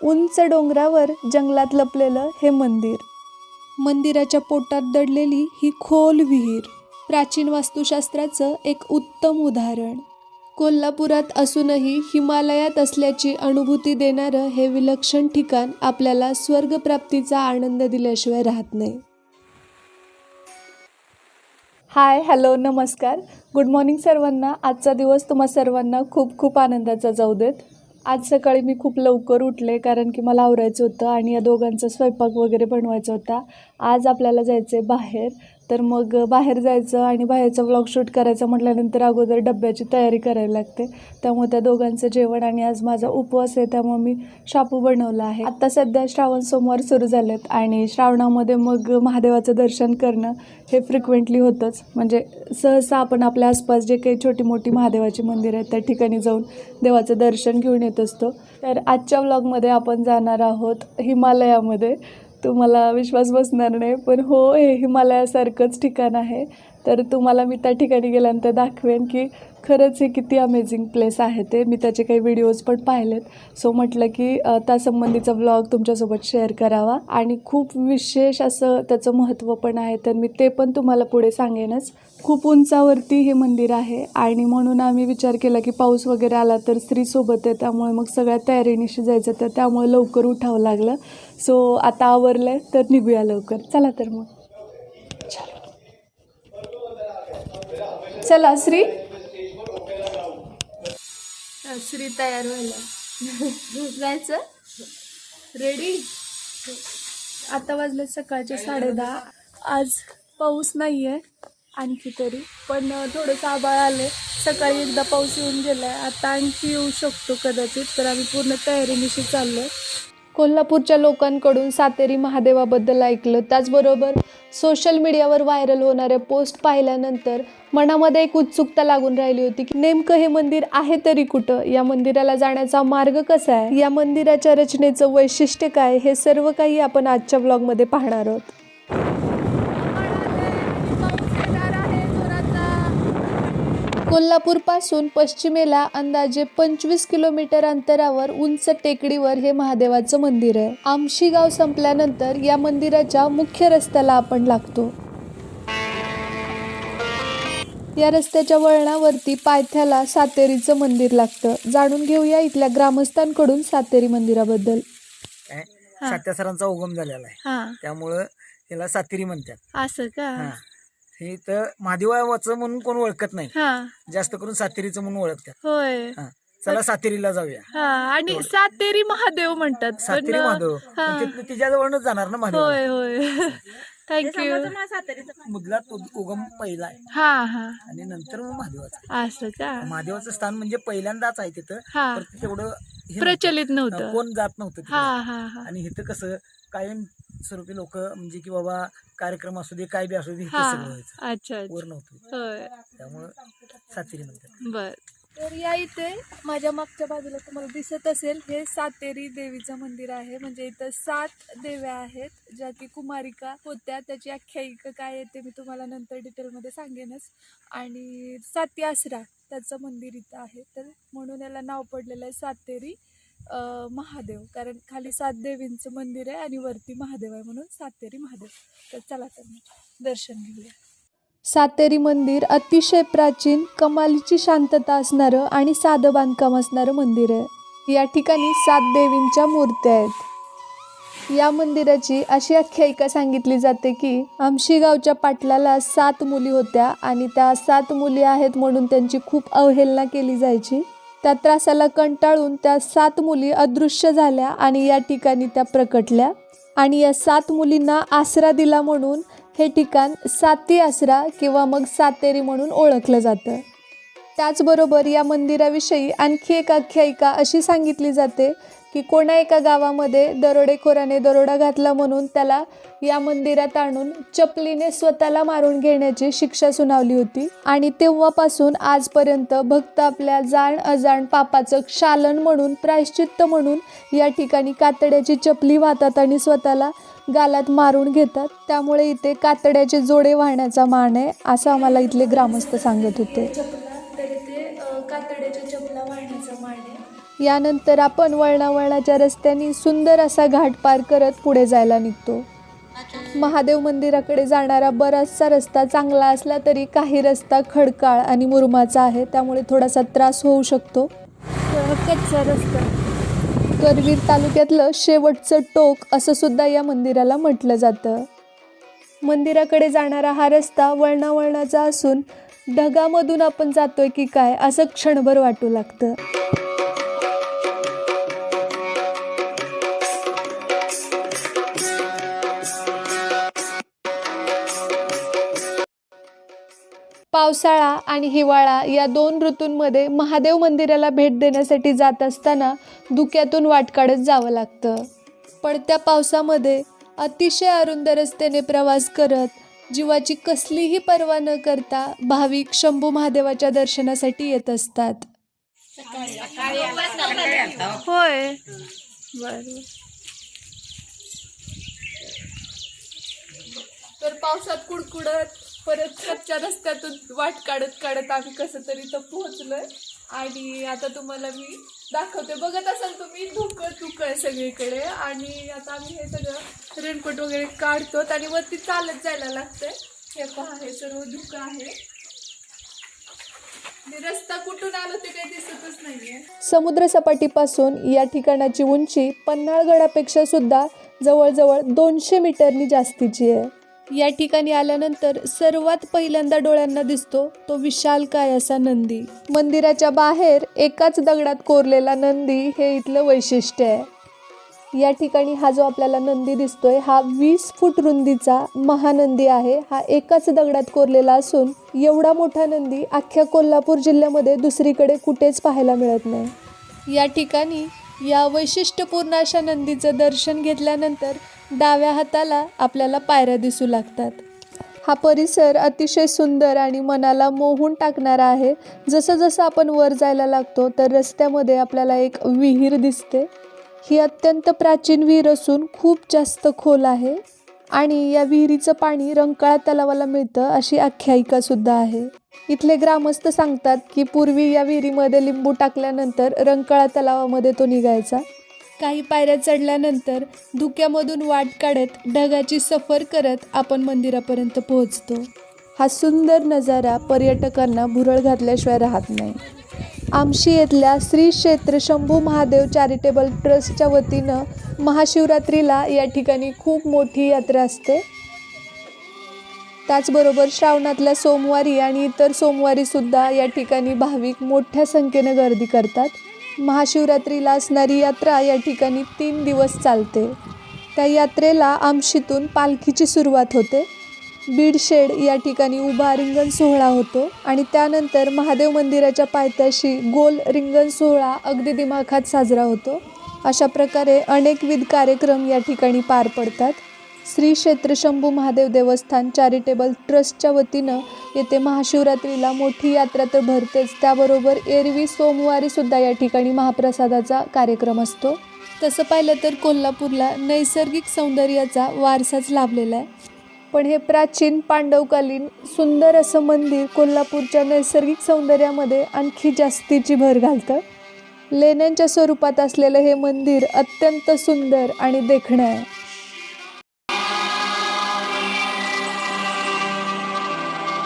उंच डोंगरावर जंगलात लपलेलं हे मंदिर. मंदिराच्या पोटात दडलेली ही खोल विहीर प्राचीन वास्तुशास्त्राचं एक उत्तम उदाहरण. कोल्हापुरात असूनही हिमालयात असल्याची अनुभूती देणारं हे विलक्षण ठिकाण आपल्याला स्वर्गप्राप्तीचा आनंद दिल्याशिवाय राहत नाही. हाय, हॅलो, नमस्कार, गुड मॉर्निंग सर्वांना. आजचा दिवस तुम्हा सर्वांना खूप खूप आनंदाचा जाऊ देत. आज सकाळी मी खूप लवकर उठले कारण की मला आवरायचं होतं आणि या दोघांचा स्वयंपाक वगैरे बनवायचा होता. आज आपल्याला जायचं आहे बाहेर, तर मग बाहेर जायचं आणि बाहेरचा व्लॉग शूट करायचा म्हटल्यानंतर अगोदर डब्याची तयारी करायला लागते. त्यामुळे त्या दोघांचं जेवण आणि आज माझा उपवास आहे त्यामुळे मी शापू बनवला आहे. आत्ता सध्या श्रावण सोमवार सुरू झालेत आणि श्रावणामध्ये मग महादेवाचं दर्शन करणं हे फ्रिक्वेंटली होतंच. म्हणजे सहसा आपण आपल्या आसपास जे काही छोटी मोठी महादेवाची मंदिर आहेत त्या ठिकाणी जाऊन देवाचं दर्शन घेऊन येत असतो. तर आजच्या व्लॉगमध्ये आपण जाणार आहोत हिमालयामध्ये. तुम्हाला विश्वास बसणार नाही, पण हो, हे हिमालयासारखंच ठिकाण आहे. तर तुम्हाला मी त्या ठिकाणी गेल्यानंतर दाखवेन की खरंच हे किती अमेझिंग प्लेस आहे ते. मी त्याचे काही व्हिडिओज पण पाहिलेत, सो म्हटलं की त्यासंबंधीचा व्लॉग तुमच्यासोबत शेअर करावा. आणि खूप विशेष असं त्याचं महत्त्व पण आहे, तर मी ते पण तुम्हाला पुढे सांगेनच. खूप उंचावरती हे मंदिर आहे आणि म्हणून आम्ही विचार केला की पाऊस वगैरे आला तर स्त्रीसोबत आहे, त्यामुळे मग सगळ्या तयारीनिशी जायचं, तर त्यामुळे लवकर उठावं लागलं. सो आता आवरलं आहे तर निघूया लवकर. चला तर मग. चला श्री तयार व्हायला जायचं. रेडी. आता वाजले सकाळचे 10:30. आज पाऊस नाही आहे आणखी तरी, पण थोडंसं आभाळ आले. सकाळी एकदा पाऊस येऊन गेला आहे, आता आणखी येऊ शकतो कदाचित. तर आम्ही पूर्ण तयारीनिशी चाललो आहे. कोल्हापूरच्या लोकांकडून सातेरी महादेवाबद्दल ऐकलं, त्याचबरोबर सोशल मीडियावर व्हायरल होणाऱ्या पोस्ट पाहिल्यानंतर मनामध्ये एक उत्सुकता लागून राहिली होती की नेमकं हे मंदिर आहे तरी कुठं, या मंदिराला जाण्याचा मार्ग कसा आहे, या मंदिराच्या रचनेचं वैशिष्ट्य काय, हे सर्व काही आपण आजच्या ब्लॉगमध्ये पाहणार आहोत. कोल्हापूरपासून पश्चिमेला अंदाजे 25 किलोमीटर अंतरावर उंच टेकडीवर हे महादेवाचं मंदिर आहे. आमशी गाव संपल्यानंतर या मंदिराच्या मुख्य रस्त्याला आपण लागतो. या रस्त्याच्या वळणावरती पायथ्याला सातेरीचं मंदिर लागतं. जाणून घेऊया इथल्या ग्रामस्थांकडून सातेरी मंदिराबद्दल. सत्यासरांचा उगम झालेला आहे, त्यामुळं याला सातेरी म्हणतात. असं का? हे तर महादेवाचं म्हणून कोण ओळखत नाही, जास्त करून सातेरीचं म्हणून ओळखतात. होय. चला सातेरीला जाऊया. आणि सातेरी महादेव म्हणतात. सातेरी महादेव तिच्याजवळच जाणार ना महादेव. होय होय. थँक्यू. मुदलात उगम पहिला आहे आणि नंतर मग महादेवाचा. असं का? महादेवाचं स्थान म्हणजे पहिल्यांदाच आहे तिथं, तेवढं प्रचलित नव्हतं, कोण जात नव्हतं तिथं. आणि इथं कसं कायम स्वरूपी लोक म्हणजे की बाबा कार्यक्रम असू दे काय बी असू दे सगळं व्हायचं. अच्छा. वर नव्हतं, त्यामुळं सातेरी म्हणतात. बर. तर या इथे माझ्या मागच्या बाजूला तुम्हाला दिसत असेल हे सातेरी देवीचं मंदिर आहे. म्हणजे इथं 7 देव्या आहेत ज्या की कुमारिका होत्या. त्याची आख्यायिका काय आहे ते मी तुम्हाला नंतर डिटेलमध्ये सांगेनच. आणि साती आसरा त्याचं मंदिर इथं आहे, तर म्हणून याला नाव पडलेलं आहे सातेरी महादेव, कारण खाली 7 देवींचं मंदिर आहे आणि वरती महादेव आहे, म्हणून सातेरी महादेव. तर चला तर मग दर्शन घेऊया. सातेरी मंदिर अतिशय प्राचीन, कमालीची शांतता असणारं आणि साधं बांधकाम असणारं मंदिर आहे. या ठिकाणी 7 देवींच्या मूर्त्या आहेत. या मंदिराची अशी आख्यायिका सांगितली जाते की आमशी गावच्या पाटलाला 7 मुली होत्या आणि त्या 7 मुली आहेत म्हणून त्यांची खूप अवहेलना केली जायची. त्या त्रासाला कंटाळून त्या 7 मुली अदृश्य झाल्या आणि या ठिकाणी त्या प्रकटल्या आणि या 7 मुलींना आसरा दिला म्हणून हे ठिकाण साती आसरा किंवा मग सातेरी म्हणून ओळखलं जातं. त्याचबरोबर या मंदिराविषयी आणखी एक आख्यायिका अशी सांगितली जाते की कोणा एका गावामध्ये दरोडेखोराने दरोडा घातला म्हणून त्याला या मंदिरात आणून चपलीने स्वतःला मारून घेण्याची शिक्षा सुनावली होती. आणि तेव्हापासून आजपर्यंत भक्त आपल्या जाण अजाण पापाचं क्षालन म्हणून, प्रायश्चित्त म्हणून या ठिकाणी कातड्याची चपली वाहतात आणि स्वतःला गालात मारून घेतात. त्यामुळे इथे कातड्याचे जोडे वाहण्याचा मान आहे असं आम्हाला इथले ग्रामस्थ सांगत होते. कातड्याच्या चपला वाहण्याचा मान आहे. यानंतर आपण वळणावळणाच्या रस्त्याने सुंदर असा घाट पार करत पुढे जायला निघतो. महादेव मंदिराकडे जाणारा बराचसा रस्ता चांगला असला तरी काही रस्ता खडकाळ आणि मुरुमाचा आहे, त्यामुळे थोडासा त्रास होऊ शकतो. कच्चा रस्ता. करवीर तालुक्यातलं शेवटचं टोक असं सुद्धा या मंदिराला म्हटलं जातं. मंदिराकडे जाणारा हा रस्ता वळणावळणाचा असून ढगामधून आपण जातोय की काय असं क्षणभर वाटू लागतं. पावसाळा आणि हिवाळा या 2 ऋतूंमध्ये महादेव मंदिराला भेट देण्यासाठी जात असताना धुक्यातून वाट काढत जावं लागतं. पडत्या पावसामध्ये अतिशय अरुंद रस्त्याने प्रवास करत जीवाची कसलीही पर्वा न करता भाविक शंभू महादेवाच्या दर्शनासाठी येत असतात. होय, बरं. तर पावसात कुडकुडत परत कच्च्या रस्त्यातून वाट काढत काढत आम्ही कसं तरी तर पोहोचलोय आणि आता तुम्हाला मी दाखवते. बघत असाल तुम्ही धुकं आहे सगळीकडे आणि आता आम्ही हे सगळं रेनकोट वगैरे काढतो आणि वरती चालत जायला लागतंय. हे पहा, हे सर्व धुकं आहे. रस्ता कुठून आलो ते काही दिसतच नाहीये. समुद्र सपाटीपासून या ठिकाणाची उंची पन्हाळगडापेक्षा सुद्धा जवळजवळ 200 मीटरनी जास्तीची आहे. या ठिकाणी आल्यानंतर सर्वात पहिल्यांदा डोळ्यांना दिसतो तो विशालकाय असा नंदी. मंदिराच्या बाहेर एकाच दगडात कोरलेला नंदी हे इथलं वैशिष्ट्य आहे. या ठिकाणी हा जो आपल्याला नंदी दिसतोय हा 20 फूट रुंदीचा महानंदी आहे. हा एकाच दगडात कोरलेला असून एवढा मोठा नंदी अख्ख्या कोल्हापूर जिल्ह्यामध्ये दुसरीकडे कुठेच पाहायला मिळत नाही. या ठिकाणी या वैशिष्ट्यपूर्ण अशा नंदीचं दर्शन घेतल्यानंतर डाव्या हाताला आपल्याला पायऱ्या दिसू लागतात. हा परिसर अतिशय सुंदर आणि मनाला मोहून टाकणारा आहे. जसं जसं आपण वर जायला लागतो तर रस्त्यामध्ये आपल्याला एक विहीर दिसते. ही अत्यंत प्राचीन विहीर असून खूप जास्त खोल आहे आणि या विहिरीचं पाणी रंकाळा तलावाला मिळतं अशी आख्यायिका सुद्धा आहे. इथले ग्रामस्थ सांगतात की पूर्वी या विहिरीमध्ये लिंबू टाकल्यानंतर रंकाळा तलावामध्ये तो निघायचा. काही पायऱ्या चढल्यानंतर धुक्यामधून वाट काढत ढगाची सफर करत आपण मंदिरापर्यंत पोहोचतो. हा सुंदर नजारा पर्यटकांना भुरळ घातल्याशिवाय राहत नाही. आमशी येथल्या श्री क्षेत्र शंभू महादेव चॅरिटेबल ट्रस्टच्या वतीनं महाशिवरात्रीला या ठिकाणी खूप मोठी यात्रा असते. त्याचबरोबर श्रावणातल्या सोमवारी आणि इतर सोमवारीसुद्धा या ठिकाणी भाविक मोठ्या संख्येनं गर्दी करतात. महाशिवरात्रीला असणारी यात्रा या ठिकाणी 3 दिवस चालते. त्या यात्रेला आमशीतून पालखीची सुरुवात होते. बीडशेड या ठिकाणी उभा रिंगण सोहळा होतो आणि त्यानंतर महादेव मंदिराच्या पायथ्याशी गोल रिंगण सोहळा अगदी दिमाखात साजरा होतो. अशा प्रकारे अनेकविध कार्यक्रम या ठिकाणी पार पडतात. श्री क्षेत्र शंभू महादेव देवस्थान चॅरिटेबल ट्रस्टच्या वतीनं येथे महाशिवरात्रीला मोठी यात्रा तर भरतेच, त्याबरोबर एरवी सोमवारीसुद्धा या ठिकाणी महाप्रसादाचा कार्यक्रम असतो. तसं पाहिलं तर कोल्हापूरला नैसर्गिक सौंदर्याचा वारसाच लाभलेला आहे. पण हे प्राचीन पांडवकालीन सुंदर असं मंदिर कोल्हापूरच्या नैसर्गिक सौंदर्यामध्ये आणखी जास्तीची भर घालतं. लेण्यांच्या स्वरूपात असलेलं हे मंदिर अत्यंत सुंदर आणि देखणं आहे.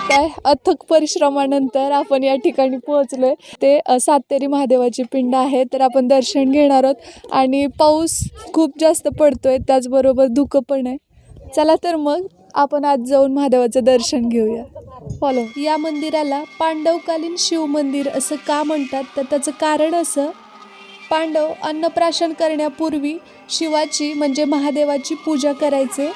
काय अथक परिश्रमानंतर आपण या ठिकाणी पोहोचलोय. ते सातेरी महादेवाची पिंड आहे, तर आपण दर्शन घेणार आहोत आणि पाऊस खूप जास्त पडतोय, त्याचबरोबर धुकं पण आहे. चला तर मग आपण आज जाऊन महादेवाचं दर्शन घेऊया. फॉलो. या मंदिराला पांडवकालीन शिव मंदिर असं का म्हणतात तर त्याचं कारण असं, पांडव अन्नप्राशन करण्यापूर्वी शिवाची म्हणजे महादेवाची पूजा करायचे.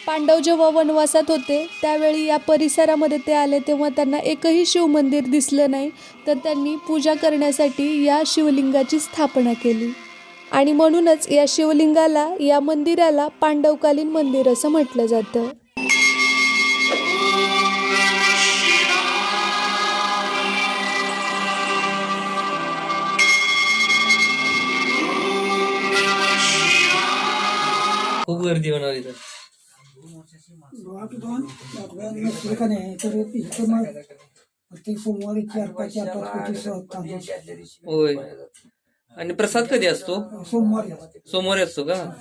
पांडव जेव्हा वनवासात होते त्यावेळी या परिसरामध्ये ते आले तेव्हा त्यांना एकही शिवमंदिर दिसलं नाही, तर त्यांनी पूजा करण्यासाठी या शिवलिंगाची स्थापना केली आणि म्हणूनच या शिवलिंगाला, या मंदिराला पांडवकालीन मंदिर असं म्हटलं जातं. खूप गर्दी होणार इथं. प्रत्येक सोमवारी 4-5 कोटी होय. आणि प्रसाद कधी असतो? सोमवारी असतो का?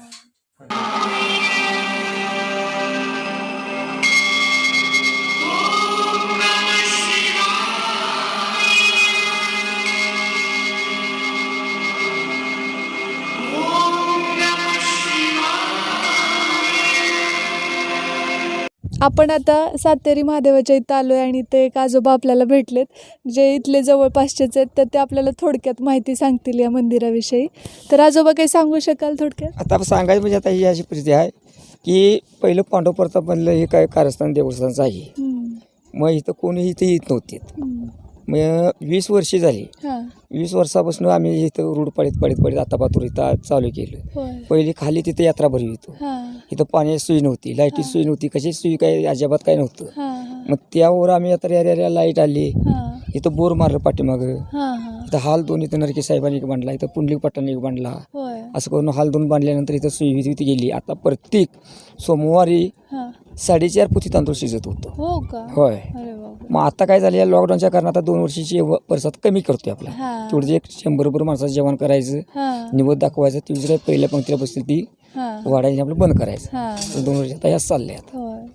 आपण आता सातेरी महादेवाच्या इथं आलोय आणि इथे एक आजोबा आपल्याला भेटलेत जे इथले जवळपासचेच आहेत, तर ते आपल्याला थोडक्यात माहिती सांगतील या मंदिराविषयी. तर आजोबा काही सांगू शकाल थोडक्यात? आता सांगायचं म्हणजे आता ही अशी परिस्थिती आहे की पहिलं पांडव प्रतापमधलं हे काय कारस्थान देवस्थानचं आहे. हम्म, मग इथं कोणी इथे येत नव्हते. हम्म. मग 20 वर्षे झाली. हा, 20 वर्षापासून आम्ही इथं रूढ पडीत आता पातूर इथं चालू केलं. होय. पहिली खाली तिथे यात्रा भरवी होतो. हा, इथं पाण्याची सोय नव्हती, लाईटीची सोय नव्हती, कशाची सोय काय अजिबात काय नव्हतं. हा, हा, मग त्यावर आम्ही आता याऱ्या लाईट आली, हा, इथं बोर मारलं पाठीमागं, हा, हा. इथं हाल दोन, इथं नरके साहेबांनी एक बांधला, इथं पुंडलिक पट्टाने एक बांधला. होय. असं करून हाल दोन बांधल्यानंतर इथं सुविधी गेली. आता प्रत्येक सोमवारी हा. 4.5 पोती तांदूळ शिजत होतं. हो का? होय. अरे बापरे. मग आता काय झालं, या लॉकडाऊनच्या कारण आता 2 वर्षाची प्रसाद कमी करतोय आपला. हा, तेवढं एक 100 माणसाचं जेवण करायचं, हा, निवड दाखवायचं, ती जर पहिल्या पंक्तीला बसली ती हा, वाढायची आपलं बंद करायचं. हा. 2 वर्ष आता ह्याच चाललंय आता. होय.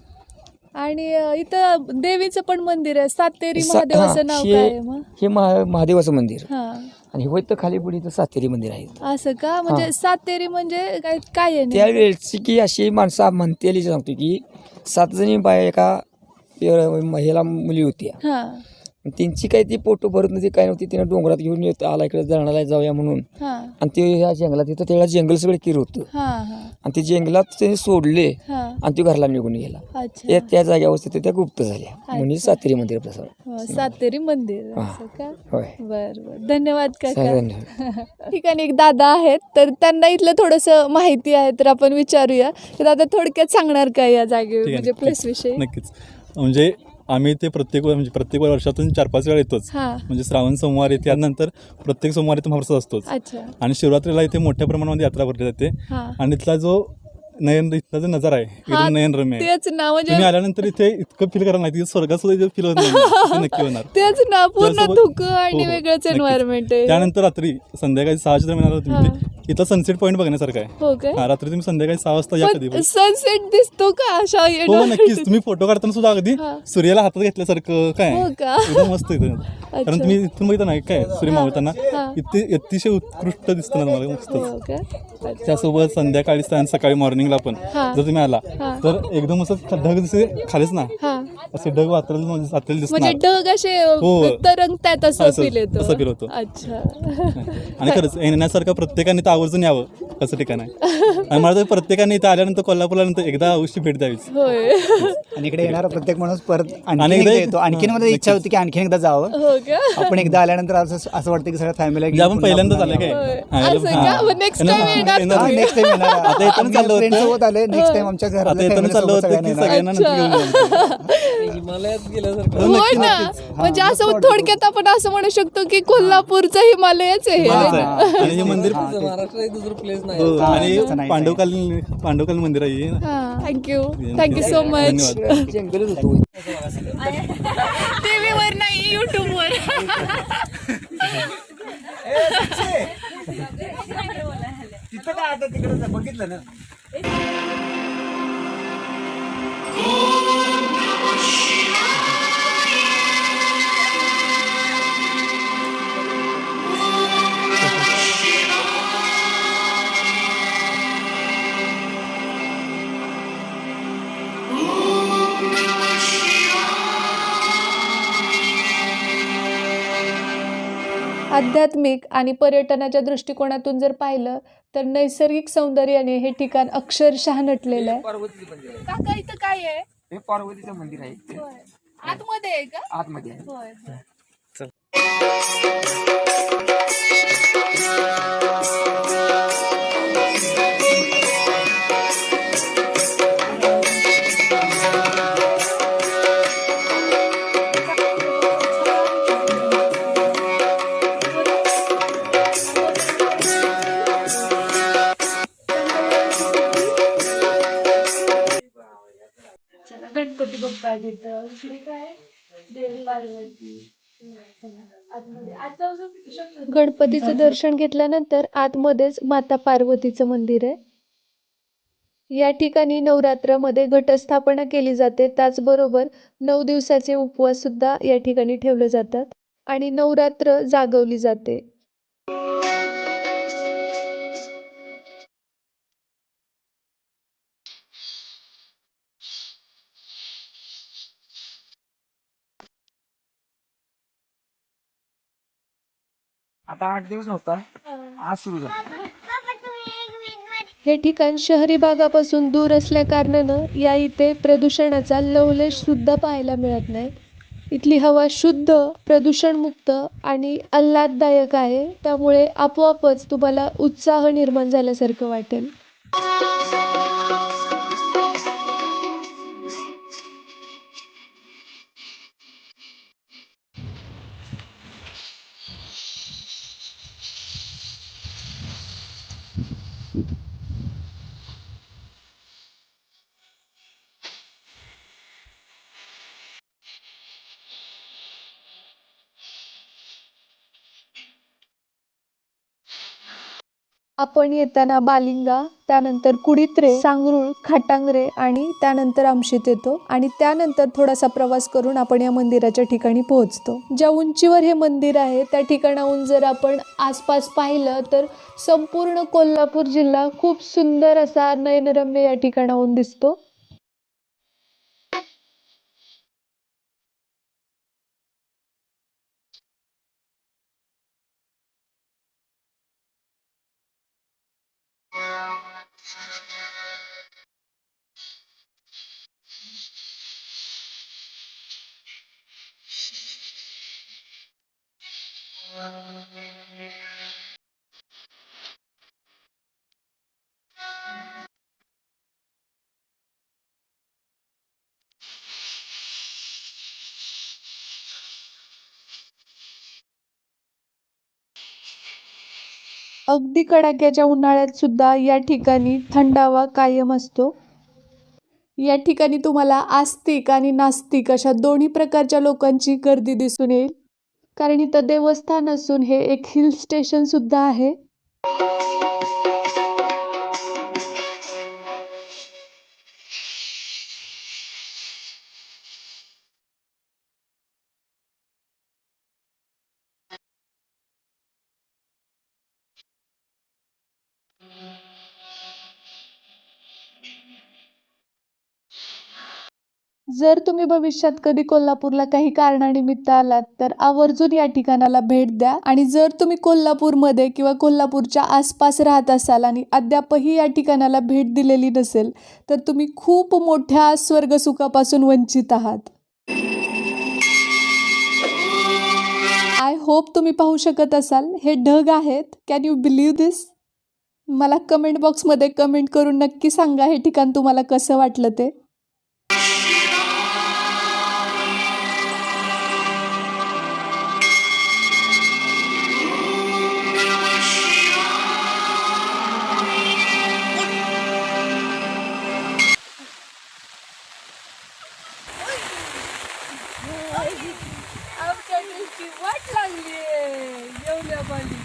आणि इथं देवीचं पण मंदिर आहे, सातेरी सा- महादेवाचं हा, नाव हे- काय आहे मग? हे महादेवाचं मंदिर हा, आणि हे तर खाली पुढे इथं सातेरी मंदिर आहे. असं का? म्हणजे सातेरी म्हणजे काय काय आहे नेमकं? त्यावेळेची की अशी माणसं म्हणतेली सांगतो की 7 जणी बाया एका महिला मुली होत्या. हा, त्यांची काही ती पोटो भरत नव्हती, काय नव्हती. तिनं डोंगरात घेऊन येत आला इकडे जळणाला जाऊया म्हणून. हा, आणि ते ह्या जंगलात तिथं त्याला जंगल सगळं किर होतं हा, हा, आणि ते जंगलात त्यांनी सोडले हा. आणि ते घरला निघून गेला. अच्छा. त्या जागेवर तिथे त्या गुप्त झाल्या म्हणजे सातेरी मंदिर प्रसाद. हो, सातेरी मंदिर हा. असं का? होय. बर बर, धन्यवाद काका. धन्यवाद. ठिकाणी एक दादा आहेत, तर त्यांना इथलं थोडंसं माहिती आहे, तर आपण विचारूया. तर दादा थोडक्यात सांगणार का या जागेवर, ठीक आहे, म्हणजे प्लेस विषयी? नक्कीच. म्हणजे आम्ही ते प्रत्येक वर्षातून 4-5 वेळा येतोच. हा, म्हणजे श्रावण सोमवार येते, त्यानंतर प्रत्येक सोमवारी इथं महाप्रसाद असतोच. अच्छा. आणि शिवरात्रीला इथे मोठ्या प्रमाणामध्ये यात्रा भरली जाते. हा, आणि इथला जो इथला जो नजारा आहे हा, एकदम नयनरम्य आहे. तेच ना, म्हणजे तुम्ही आल्यानंतर इथे इतकं फील करणार नाही, तिथे स्वर्गात सुद्धा इथे फील होत नाही, इथे नक्की होणार. तेच ना, पूर्ण त्यासोबत- धुकं आणि हो, हो, वेगळंच नक्कीच. एन्व्हायरमेंट आहे. त्यानंतर रात्री संध्याकाळी 6च्या दरम्यान आला तुम्ही हा. इथं सनसेट पॉईंट बघण्यासारखं आहे. हो काय? हा, रात्री तुम्ही संध्याकाळी 6 वाजता या कधी पण. सनसेट दिसतो का अशा हो environment? नक्कीच. तुम्ही फोटो काढताना सुद्धा अगदी हा. सूर्याला हातात घेतल्यासारखं काय हो का? एकदम मस्त इथं. कारण तुम्ही इथून बघितलं नाही काय सूर्य मावळताना हा. इथे अतिशय उत्कृष्ट दिसतं ना तुम्हाला, मस्त. हो का? त्यासोबत संध्याकाळी सकाळी मॉर्निंगला पण हा. जर तुम्ही आला हा. तर एकदम असं ढग दिसे खालीच ना, हा, असे ढग वातरलेले म्हणजे दिसणार. ढग असे हो. तरंगतात असं असं- फील येतो. असं feel होतं. अच्छा. आणि खरंच येण्यासारखं प्रत्येकाने तर आवर्जून यावं असं ठिकाण आहे. आणि मला तर प्रत्येकाने इथं आल्यानंतर कोल्हापूरला नंतर एकदा अवश्य भेट द्यावीच. होय. आणि इकडे येणारा प्रत्येक माणूस परत आणखी आणि एकदा एकदा- येतो. आणखीन हा, मध्ये इच्छा होती की आणखीन एकदा जावं. हो का? आपण एकदा आल्यानंतर असं वाटतं की सगळ्या फॅमिली म्हणजे आपण पहिल्यांदाच आले काय होय. हा, असं का? नेक्स्ट टाइम येणार तुम्ही? नेक्स्ट टाइम येणार. आता येताना चाललं होतं. फ्रेंड सोबत आले, नेक्स्ट टाइम आमच्या आता घरातल्या येताना family चाललं सोबत होतं की सगळ्यांना येणार. सगळ्यांना नंतर घेऊन जाऊ. हिमालयात गेल्यासारखं. हो ना, म्हणजे असं थोडक्यात आपण असं म्हणू शकतो की कोल्हापूरचं हिमालयच आहे. मलाच हे. आहे. आणि हे मंदिर महाराष्ट्रात दुसरं प्लेस नाही. हो, हा, आणि तसं नाही. पांडवकालीन मंदिर आहे हे. हा, थँक्यू सो मच. धन्यवाद. जंगलच होतो. टीव्हीवर नाही, युट्यूबवर. तिथं काय आता तिकडे बघितलं ना. आध्यात्मिक आणि पर्यटनाच्या दृष्टिकोनातून जर पाहिलं तर नैसर्गिक सौंदर्याने हे ठिकाण अक्षरशः नटलेलं आहे. पार्वतीचं मंदिर आहे. काका इथं काय आहे? हे पार्वतीचं मंदिर आहे, आतमध्ये आहे का? आतमध्ये आहे. होय. गणपती बाप्पा तिथं, इकडे काय देवी पार्वती. आतमध्ये आज जाऊ शकतो. गणपतीचं दर्शन घेतल्यानंतर आतमध्येच माता पार्वतीचं मंदिर आहे. या ठिकाणी नवरात्रामध्ये घटस्थापना केली जाते. त्याचबरोबर 9 दिवसाचे उपवास सुद्धा या ठिकाणी ठेवले जातात आणि नवरात्र जागवली जाते. आता 8 दिवस नव्हता, आज सुरू झाला. हे ठिकाण शहरी भागापासून दूर असल्या कारणानं या इथे प्रदूषणाचा लवलेश सुद्धा पाहायला मिळत नाही. इथली हवा शुद्ध, प्रदूषणमुक्त आणि आल्हाददायक आहे. त्यामुळे आपोआपच तुम्हाला उत्साह निर्माण झाल्यासारखं वाटेल. आपण येताना बालिंगा, त्यानंतर कुडित्रे, सांगरूळ, खाटांगरे आणि त्यानंतर आमशीत येतो आणि त्यानंतर थोडासा प्रवास करून आपण या मंदिराच्या ठिकाणी पोहोचतो. ज्या उंचीवर हे मंदिर आहे त्या ठिकाणाहून जर आपण आसपास पाहिलं तर संपूर्ण कोल्हापूर जिल्हा खूप सुंदर असा नयनरम्य या ठिकाणाहून दिसतो. अगदी कडाक्याच्या उन्हाळ्यात सुद्धा या ठिकाणी थंडावा कायम असतो. या ठिकाणी तुम्हाला आस्तिक आणि नास्तिक अशा दोन्ही प्रकारच्या लोकांची गर्दी दिसून येईल. कारण इथं देवस्थान असून हे एक हिल स्टेशन सुद्धा आहे. जर तुम्ही भविष्यात कधी कोल्हापूरला काही कारणानिमित्त आलात तर आवर्जून या ठिकाणाला भेट द्या. आणि जर तुम्ही कोल्हापूरमध्ये किंवा कोल्हापूरच्या आसपास राहत असाल आणि अद्यापही या ठिकाणाला भेट दिलेली नसेल तर तुम्ही खूप मोठ्या स्वर्गसुखापासून वंचित आहात. आय होप तुम्ही पाहू शकत असाल हे ढग आहेत. कॅन यू बिलीव्ह दिस? मला कमेंट बॉक्समध्ये कमेंट करून नक्की सांगा हे ठिकाण तुम्हाला कसं वाटलं ते. आमच्या दिवशी वाट लागली एवढ्या पाणी.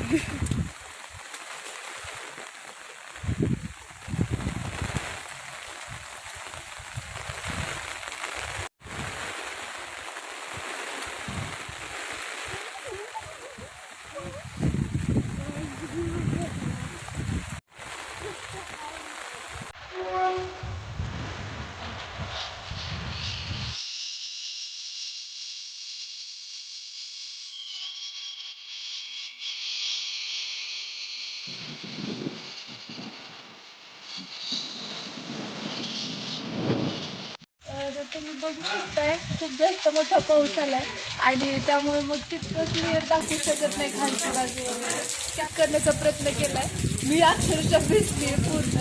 तर तुम्ही बघू शकताय खूप जास्त मोठा पाऊस आलाय आणि त्यामुळे मग तितकं क्लिअर दाखवू शकत नाही खालची बाजू वगैरे. चेक करण्याचा प्रयत्न केलाय मी, अक्षरशः भिजली पूर्ण.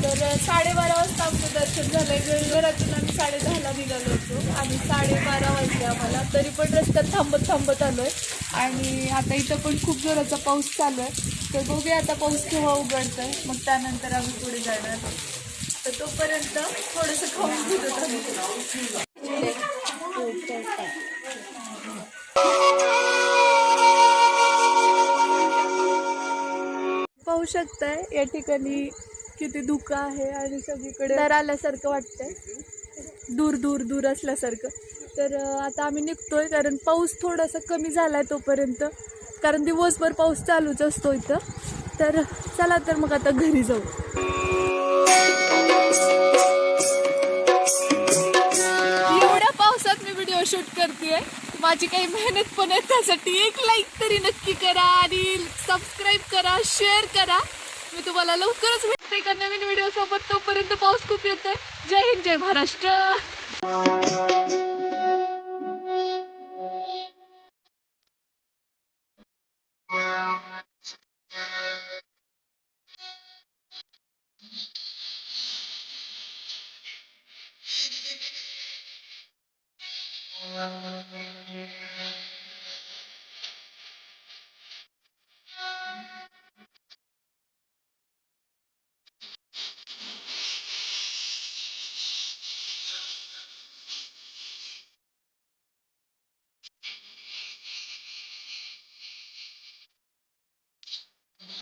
तर 12:30 वाजता आमचं दर्शन झालंय. घरातून आम्ही 10:30ला निघालो होतो आणि 12:30 वाजले आम्हाला. तरी पण रस्त्यात थांबत आलोय आणि आता इथं पण खूप जोराचा पाऊस चालू आहे. तर बघूया आता पाऊस केव्हा उघडतोय, मग त्यानंतर आम्ही पुढे जाणार. तर तोपर्यंत थोडंसं खाऊन घेतो आम्ही. शकताय या ठिकाणी किती धुकं आहे आणि सगळीकडे दर आल्यासारखं वाटतंय, दूर दूर दूर असल्यासारखं. तर आता आम्ही निघतोय कारण पाऊस थोडासा कमी झालाय तोपर्यंत, कारण दिवसभर पाऊस चालूच असतो इथं. तर चला तर मग आता घरी जाऊ. एवढ्या पावसात मी व्हिडिओ शूट करतेय, माझी काही मेहनत पण आहे, त्यासाठी एक लाईक तरी नक्की करा आणि सबस्क्राईब करा, शेअर करा. मी तुम्हाला लवकरच भेटते एका नवीन व्हिडिओ सोबत. तोपर्यंत पाऊस खूप येतोय. जय हिंद, जय महाराष्ट्र.